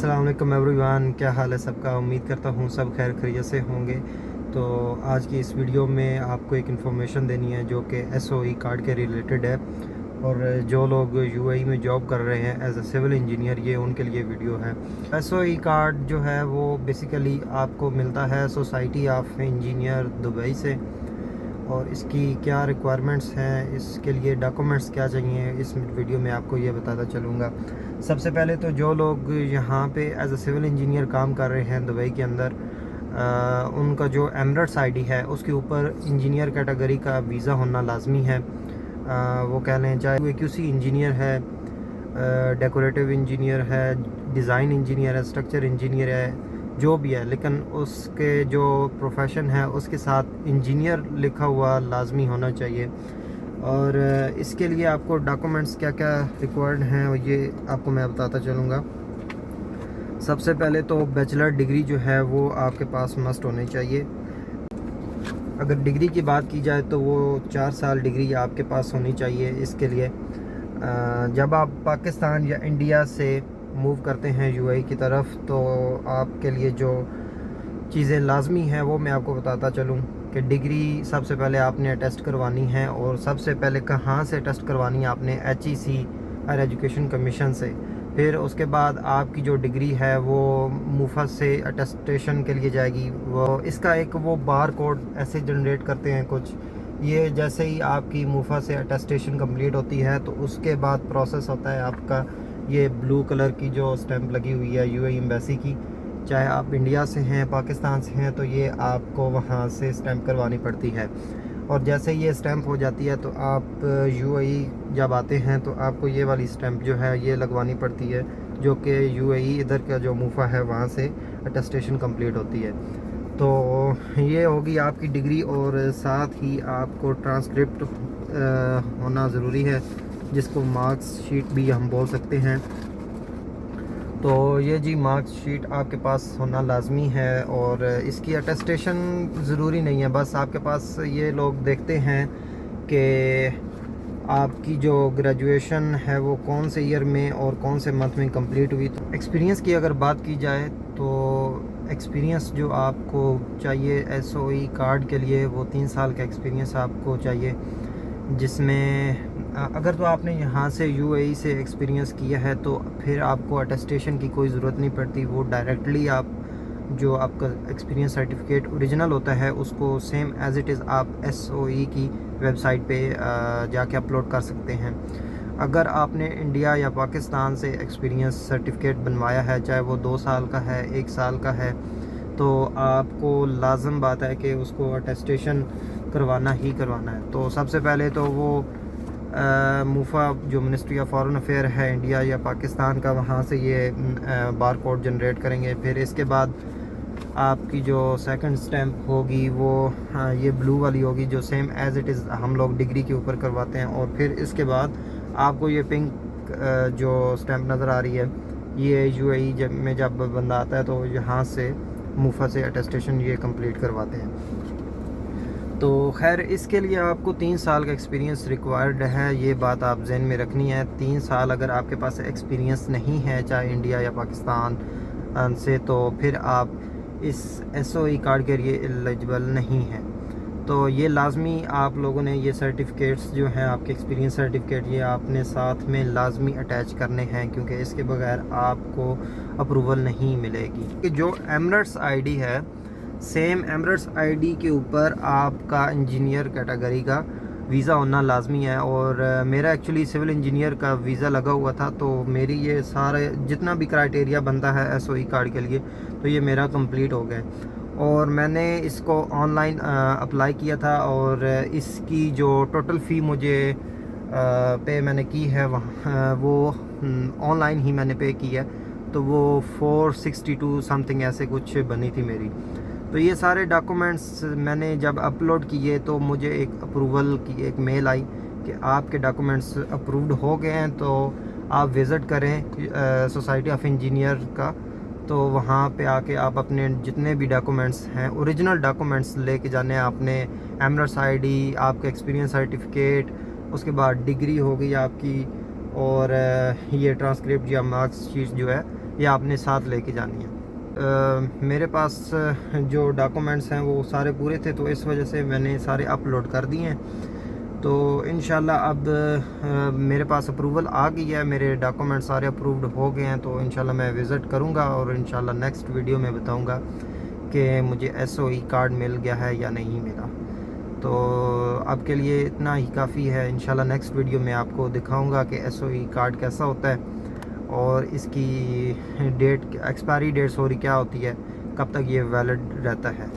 अस्सलाम वालेकुम एवरीवन, क्या हाल है सबका। उम्मीद करता हूँ सब खैर खैरियत से होंगे। तो आज की इस वीडियो में आपको एक इन्फॉर्मेशन देनी है जो कि एसओई कार्ड के रिलेटेड है। और जो लोग यूएई में जॉब कर रहे हैं एज अ सिविल इंजीनियर, ये उनके लिए वीडियो है। एसओई कार्ड जो है वो बेसिकली आपको मिलता है सोसाइटी ऑफ इंजीनियर दुबई से। और इसकी क्या रिक्वायरमेंट्स हैं, इसके लिए डॉक्यूमेंट्स क्या चाहिए, इस वीडियो में आपको ये बताता चलूँगा। सबसे पहले तो जो लोग यहाँ पे एज अ सिविल इंजीनियर काम कर रहे हैं दुबई के अंदर, उनका जो एमरेट्स आईडी है उसके ऊपर इंजीनियर कैटेगरी का वीज़ा होना लाजमी है। वो कह लें चाहे वो क्यूसी इंजीनियर है, डेकोरेटिव इंजीनियर है, डिज़ाइन इंजीनियर है, स्ट्रक्चर इंजीनियर है, जो भी है, लेकिन उसके जो प्रोफेशन है उसके साथ इंजीनियर लिखा हुआ लाजमी होना चाहिए। और इसके लिए आपको डॉक्यूमेंट्स क्या क्या रिक्वायर्ड हैं ये आपको मैं बताता चलूँगा। सबसे पहले तो बैचलर डिग्री जो है वो आपके पास मस्ट होनी चाहिए। अगर डिग्री की बात की जाए तो वो 4 साल डिग्री आपके पास होनी चाहिए। इसके लिए जब आप पाकिस्तान या इंडिया से मूव करते हैं यूएई की तरफ, तो आपके लिए जो चीज़ें लाजमी हैं वो मैं आपको बताता चलूँ कि डिग्री सबसे पहले आपने अटेस्ट करवानी है। और सबसे पहले कहाँ से अटेस्ट करवानी है आपने, HEC हायर एजुकेशन कमीशन से। फिर उसके बाद आपकी जो डिग्री है वो मुफा से अटेस्टेशन के लिए जाएगी। वो इसका एक वो बार कोड ऐसे जनरेट करते हैं कुछ, ये जैसे ही आपकी मुफा से अटेस्टेशन कंप्लीट होती है तो उसके बाद प्रोसेस होता है आपका ये ब्लू कलर की जो स्टैंप लगी हुई है यूएई एम्बेसी की। चाहे आप इंडिया से हैं, पाकिस्तान से हैं, तो ये आपको वहाँ से स्टैंप करवानी पड़ती है। और जैसे ये स्टैंप हो जाती है तो आप यूएई जब आते हैं तो आपको ये वाली स्टैंप जो है ये लगवानी पड़ती है, जो कि यूएई इधर का जो मुफा है वहाँ से अटेस्टेशन कंप्लीट होती है। तो ये होगी आपकी डिग्री। और साथ ही आपको ट्रांसक्रिप्ट होना ज़रूरी है, जिसको मार्क्स शीट भी हम बोल सकते हैं। तो ये जी मार्क्स शीट आपके पास होना लाजमी है। और इसकी अटेस्टेशन ज़रूरी नहीं है, बस आपके पास ये लोग देखते हैं कि आपकी जो ग्रेजुएशन है वो कौन से ईयर में और कौन से मंथ में कंप्लीट हुई। तो एक्सपीरियंस की अगर बात की जाए तो एक्सपीरियंस जो आपको चाहिए एसओई कार्ड के लिए वो 3 साल का एक्सपीरियंस आपको चाहिए, जिसमें अगर तो आपने यहाँ से यूएई से एक्सपीरियंस किया है तो फिर आपको अटेस्टेशन की कोई ज़रूरत नहीं पड़ती। वो डायरेक्टली आप जो आपका एक्सपीरियंस सर्टिफिकेट ओरिजिनल होता है उसको सेम एज़ इट इज़ आप एसओई की वेबसाइट पे जाके अपलोड कर सकते हैं। अगर आपने इंडिया या पाकिस्तान से एक्सपीरियंस सर्टिफिकेट बनवाया है, चाहे वो 2 साल का है, 1 साल का है, तो आपको लाजम बात है कि उसको अटेस्टेशन करवाना ही करवाना है। तो सबसे पहले तो वो मुफा जो मिनिस्ट्री ऑफ फॉरेन अफेयर है इंडिया या पाकिस्तान का, वहाँ से ये बार कोड जनरेट करेंगे। फिर इसके बाद आपकी जो सेकंड स्टैम्प होगी वो ये ब्लू वाली होगी, जो सेम एज़ इट इज़ हम लोग डिग्री के ऊपर करवाते हैं। और फिर इसके बाद आपको ये पिंक जो स्टैम्प नज़र आ रही है, ये यूएई जब बंदा आता है तो यहाँ से मुफा से अटेस्टेशन ये कंप्लीट करवाते हैं। तो खैर इसके लिए आपको 3 साल का एक्सपीरियंस रिक्वायर्ड है, ये बात आप जहन में रखनी है। 3 साल अगर आपके पास एक्सपीरियंस नहीं है चाहे इंडिया या पाकिस्तान से, तो फिर आप इस एसओई कार्ड के लिए एलिजिबल नहीं हैं। तो ये लाजमी आप लोगों ने ये सर्टिफिकेट्स जो हैं आपके एक्सपीरियंस सर्टिफिकेट, ये आपने साथ में लाजमी अटैच करने हैं, क्योंकि इसके बगैर आपको अप्रूवल नहीं मिलेगी। कि जो एमरेट्स आईडी है, सेम एमरेट्स आईडी के ऊपर आपका इंजीनियर कैटेगरी का वीज़ा होना लाजमी है। और मेरा एक्चुअली सिविल इंजीनियर का वीज़ा लगा हुआ था, तो मेरी ये सारे जितना भी क्राइटेरिया बनता है एसओई कार्ड के लिए, तो ये मेरा कंप्लीट हो गया। और मैंने इसको ऑनलाइन अप्लाई किया था, और इसकी जो टोटल फ़ी मुझे पे मैंने की है वहाँ वो ऑनलाइन ही मैंने पे की है, तो वो 462 समथिंग ऐसे कुछ बनी थी मेरी। तो ये सारे डॉक्यूमेंट्स मैंने जब अपलोड किए तो मुझे एक अप्रूवल की एक मेल आई कि आपके डॉक्यूमेंट्स अप्रूव्ड हो गए हैं, तो आप विज़िट करें सोसाइटी ऑफ इंजीनियर का। तो वहाँ पे आके आप अपने जितने भी डॉक्यूमेंट्स हैं ओरिजिनल डॉक्यूमेंट्स लेके जाने हैं। आपने एमरेट्स आईडी, आपका एक्सपीरियंस सर्टिफिकेट, उसके बाद डिग्री हो गई आपकी, और ये ट्रांसक्रिप्ट या मार्क्स शीट जो है ये आपने साथ लेके जानी है। मेरे पास जो डॉक्यूमेंट्स हैं वो सारे पूरे थे, तो इस वजह से मैंने सारे अपलोड कर दिए हैं। तो इंशाल्लाह अब मेरे पास अप्रूवल आ गई है, मेरे डॉक्यूमेंट सारे अप्रूव्ड हो गए हैं। तो इंशाल्लाह मैं विज़िट करूंगा और इंशाल्लाह नेक्स्ट वीडियो में बताऊंगा कि मुझे SOE कार्ड मिल गया है या नहीं मिला। तो अब के लिए इतना ही काफ़ी है। इंशाल्लाह नेक्स्ट वीडियो में आपको दिखाऊंगा कि SOE कार्ड कैसा होता है और इसकी एक्सपायरी डेट सॉरी क्या होती है, कब तक ये वैलिड रहता है।